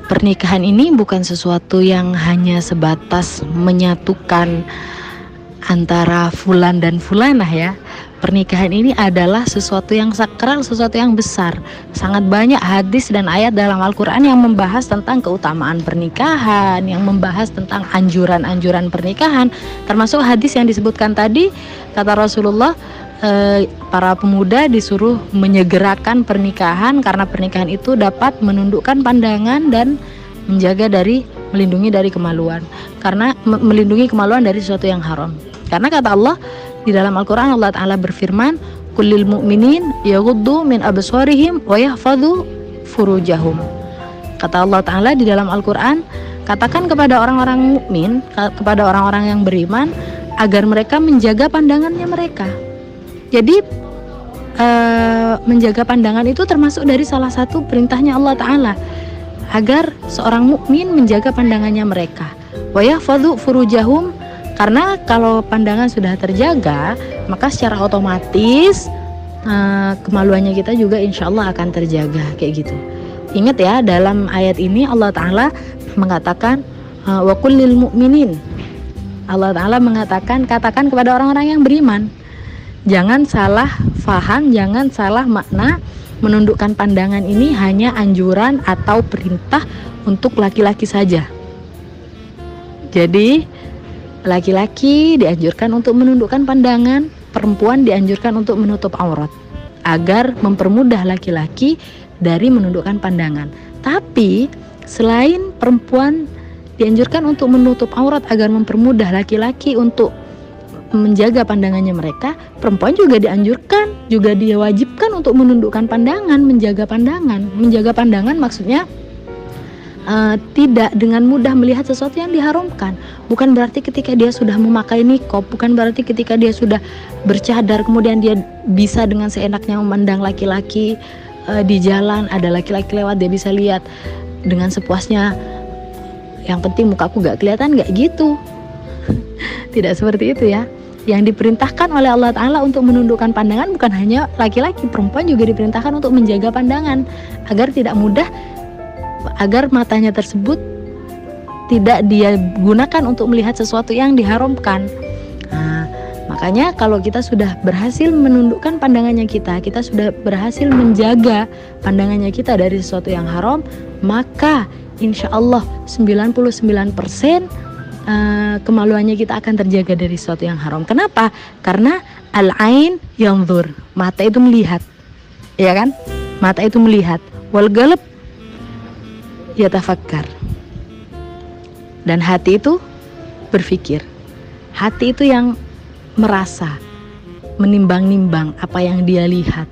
pernikahan ini bukan sesuatu yang hanya sebatas menyatukan antara fulan dan fulanah ya. Pernikahan ini adalah sesuatu yang sakral, sesuatu yang besar. Sangat banyak hadis dan ayat dalam Al-Quran yang membahas tentang keutamaan pernikahan, yang membahas tentang anjuran-anjuran pernikahan. Termasuk hadis yang disebutkan tadi, kata Rasulullah, para pemuda disuruh menyegerakan pernikahan karena pernikahan itu dapat menundukkan pandangan dan melindungi dari kemaluan. Karena melindungi kemaluan dari sesuatu yang haram. Karena kata Allah di dalam Al-Quran, Allah Ta'ala berfirman, kullil mu'minin yaghuddu min absarihim wa yahfadhu furujahum. Kata Allah Ta'ala di dalam Al-Quran, katakan kepada orang-orang mukmin, kepada orang-orang yang beriman, agar mereka menjaga pandangannya mereka. Jadi menjaga pandangan itu termasuk dari salah satu perintahnya Allah Ta'ala, agar seorang mukmin menjaga pandangannya mereka. Wa yahfadhu furujahum. Karena kalau pandangan sudah terjaga, maka secara otomatis kemaluannya kita juga insya Allah akan terjaga, kayak gitu. Ingat ya, dalam ayat ini Allah Ta'ala mengatakan wa kullil mu'minin. Allah Ta'ala mengatakan, katakan kepada orang-orang yang beriman. Jangan salah faham, jangan salah makna menundukkan pandangan ini hanya anjuran atau perintah untuk laki-laki saja. Jadi laki-laki dianjurkan untuk menundukkan pandangan, perempuan dianjurkan untuk menutup aurat, agar mempermudah laki-laki dari menundukkan pandangan. Tapi selain perempuan dianjurkan untuk menutup aurat agar mempermudah laki-laki untuk menjaga pandangannya mereka, perempuan juga dianjurkan, juga diwajibkan untuk menundukkan pandangan, menjaga pandangan. Menjaga pandangan maksudnya tidak dengan mudah melihat sesuatu yang diharamkan. Bukan berarti ketika dia sudah memakai niqab, bukan berarti ketika dia sudah bercadar kemudian dia bisa dengan seenaknya memandang laki-laki di jalan, ada laki-laki lewat dia bisa lihat dengan sepuasnya, yang penting mukaku gak kelihatan, gak gitu. Tidak seperti itu ya. Yang diperintahkan oleh Allah Ta'ala untuk menundukkan pandangan bukan hanya laki-laki, perempuan juga diperintahkan untuk menjaga pandangan agar tidak mudah, agar matanya tersebut tidak dia gunakan untuk melihat sesuatu yang diharamkan. Makanya kalau kita sudah berhasil menundukkan pandangannya kita sudah berhasil menjaga pandangannya kita dari sesuatu yang haram, maka insya Allah 99% kemaluannya kita akan terjaga dari sesuatu yang haram. Kenapa? Karena al-ain yanzur, mata itu melihat, ya kan? Mata itu melihat. Wal qalb yatafakkar, dan hati itu berpikir. Hati itu yang merasa, menimbang-nimbang apa yang dia lihat.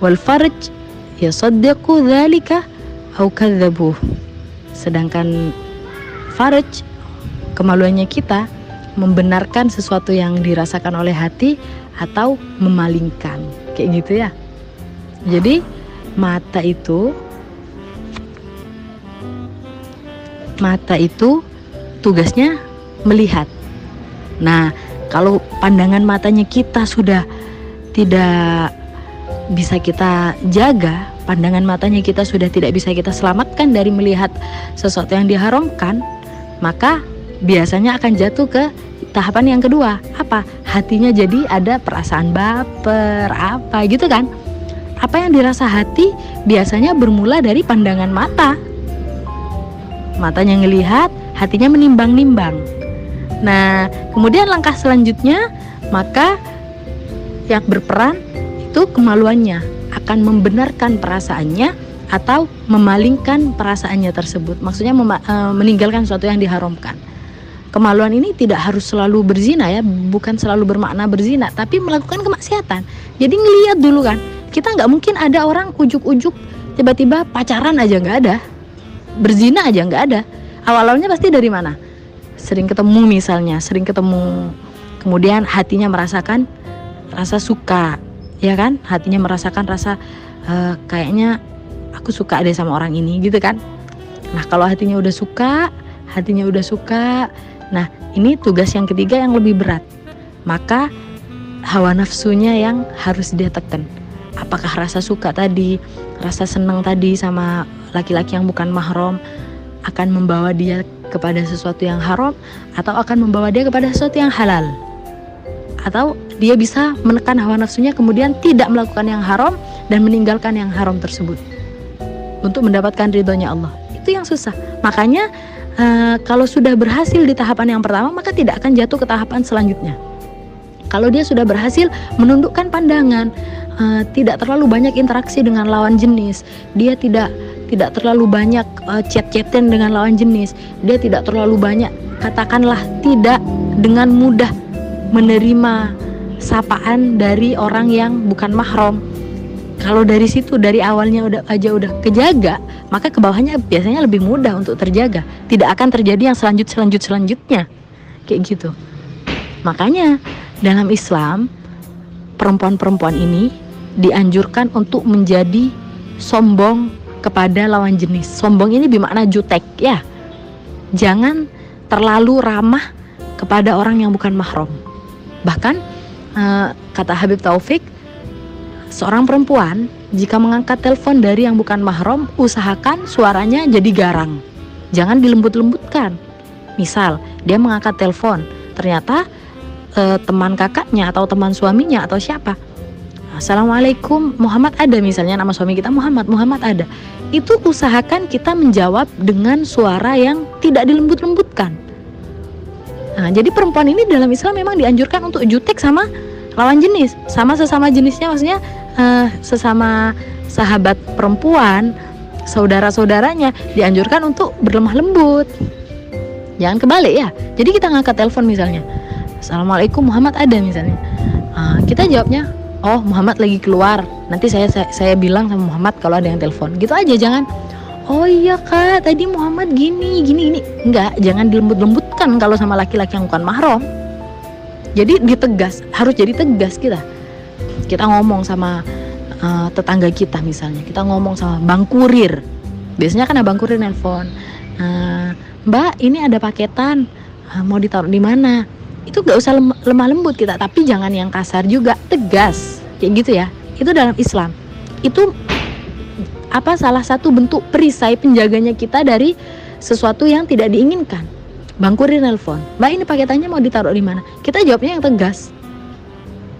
Wal farj yasaddiqu dzalika au kadzabuh, sedangkan farj, kemaluannya kita, membenarkan sesuatu yang dirasakan oleh hati atau memalingkan, kayak gitu ya. Jadi mata itu tugasnya melihat. Nah, kalau pandangan matanya kita sudah tidak bisa kita jaga, pandangan matanya kita sudah tidak bisa kita selamatkan dari melihat sesuatu yang diharamkan, maka biasanya akan jatuh ke tahapan yang kedua. Apa? Hatinya jadi ada perasaan baper, apa gitu kan. Apa yang dirasa hati biasanya bermula dari pandangan mata. Matanya ngelihat, hatinya menimbang-nimbang. Nah, kemudian langkah selanjutnya, maka yang berperan itu kemaluannya akan membenarkan perasaannya atau memalingkan perasaannya tersebut. Maksudnya meninggalkan sesuatu yang diharamkan. Kemaluan ini tidak harus selalu berzina ya, bukan selalu bermakna berzina, tapi melakukan kemaksiatan. Jadi ngelihat dulu kan, kita nggak mungkin ada orang ujuk-ujuk tiba-tiba pacaran aja nggak ada, berzina aja nggak ada. Awal-awalnya pasti dari mana? Sering ketemu misalnya, kemudian hatinya merasakan rasa suka, ya kan? Hatinya merasakan rasa kayaknya aku suka deh sama orang ini, gitu kan? Nah, kalau hatinya udah suka, nah ini tugas yang ketiga yang lebih berat. Maka hawa nafsunya yang harus dia tekan. Apakah rasa suka tadi, rasa senang tadi sama laki-laki yang bukan mahram akan membawa dia kepada sesuatu yang haram atau akan membawa dia kepada sesuatu yang halal, atau dia bisa menekan hawa nafsunya kemudian tidak melakukan yang haram dan meninggalkan yang haram tersebut untuk mendapatkan ridhonya Allah. Itu yang susah. Makanya kalau sudah berhasil di tahapan yang pertama, maka tidak akan jatuh ke tahapan selanjutnya. Kalau dia sudah berhasil menundukkan pandangan, tidak terlalu banyak interaksi dengan lawan jenis, dia tidak terlalu banyak chat-chatan dengan lawan jenis, dia tidak terlalu banyak, katakanlah tidak dengan mudah menerima sapaan dari orang yang bukan mahram. Kalau dari situ, dari awalnya udah kejaga, maka ke bawahnya biasanya lebih mudah untuk terjaga. Tidak akan terjadi yang selanjutnya kayak gitu. Makanya dalam Islam, perempuan-perempuan ini dianjurkan untuk menjadi sombong kepada lawan jenis. Sombong ini bermakna jutek ya. Jangan terlalu ramah kepada orang yang bukan mahram. Bahkan kata Habib Taufik, seorang perempuan jika mengangkat telepon dari yang bukan mahram, usahakan suaranya jadi garang. Jangan dilembut-lembutkan. Misal dia mengangkat telepon, ternyata teman kakaknya atau teman suaminya atau siapa, Assalamualaikum, Muhammad ada, misalnya nama suami kita Muhammad ada. Itu usahakan kita menjawab dengan suara yang tidak dilembut-lembutkan. Nah, jadi perempuan ini dalam Islam memang dianjurkan untuk jutek sama lawan jenis, sama sesama jenisnya, maksudnya sesama sahabat perempuan, saudara-saudaranya dianjurkan untuk berlemah lembut. Jangan kebalik ya. Jadi kita ngangkat telepon misalnya, Assalamualaikum, Muhammad ada misalnya. Kita jawabnya, oh Muhammad lagi keluar, nanti saya bilang sama Muhammad kalau ada yang telepon. Gitu aja, jangan oh iya kak tadi Muhammad gini. Enggak, jangan dilembut-lembutkan kalau sama laki-laki yang bukan mahram. Jadi harus jadi tegas kita. Kita ngomong sama tetangga kita misalnya, kita ngomong sama bang kurir. Biasanya kan abang kurir nelpon, Mbak ini ada paketan, mau ditaruh di mana? Itu gak usah lemah lembut kita, tapi jangan yang kasar juga, tegas kayak gitu ya. Itu dalam Islam. Itu salah satu bentuk perisai penjaganya kita dari sesuatu yang tidak diinginkan. Bang kurir nelpon, Mbak ini paketannya mau ditaruh di mana? Kita jawabnya yang tegas.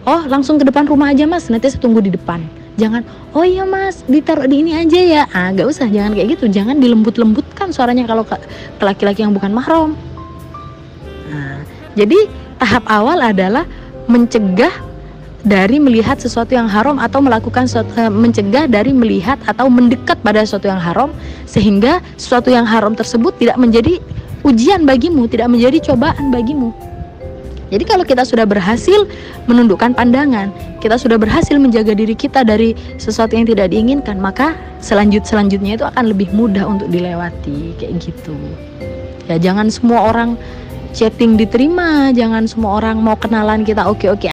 Oh langsung ke depan rumah aja mas, nanti saya tunggu di depan. Jangan, oh iya mas ditaruh di ini aja ya. Gak usah, jangan kayak gitu. Jangan dilembut-lembutkan suaranya kalau ke laki-laki yang bukan mahram. Jadi tahap awal adalah mencegah dari melihat sesuatu yang haram atau mencegah dari melihat atau mendekat pada sesuatu yang haram, sehingga sesuatu yang haram tersebut tidak menjadi ujian bagimu, tidak menjadi cobaan bagimu. Jadi kalau kita sudah berhasil menundukkan pandangan, kita sudah berhasil menjaga diri kita dari sesuatu yang tidak diinginkan, maka selanjutnya itu akan lebih mudah untuk dilewati kayak gitu. Ya jangan semua orang chatting diterima, jangan semua orang mau kenalan kita oke-oke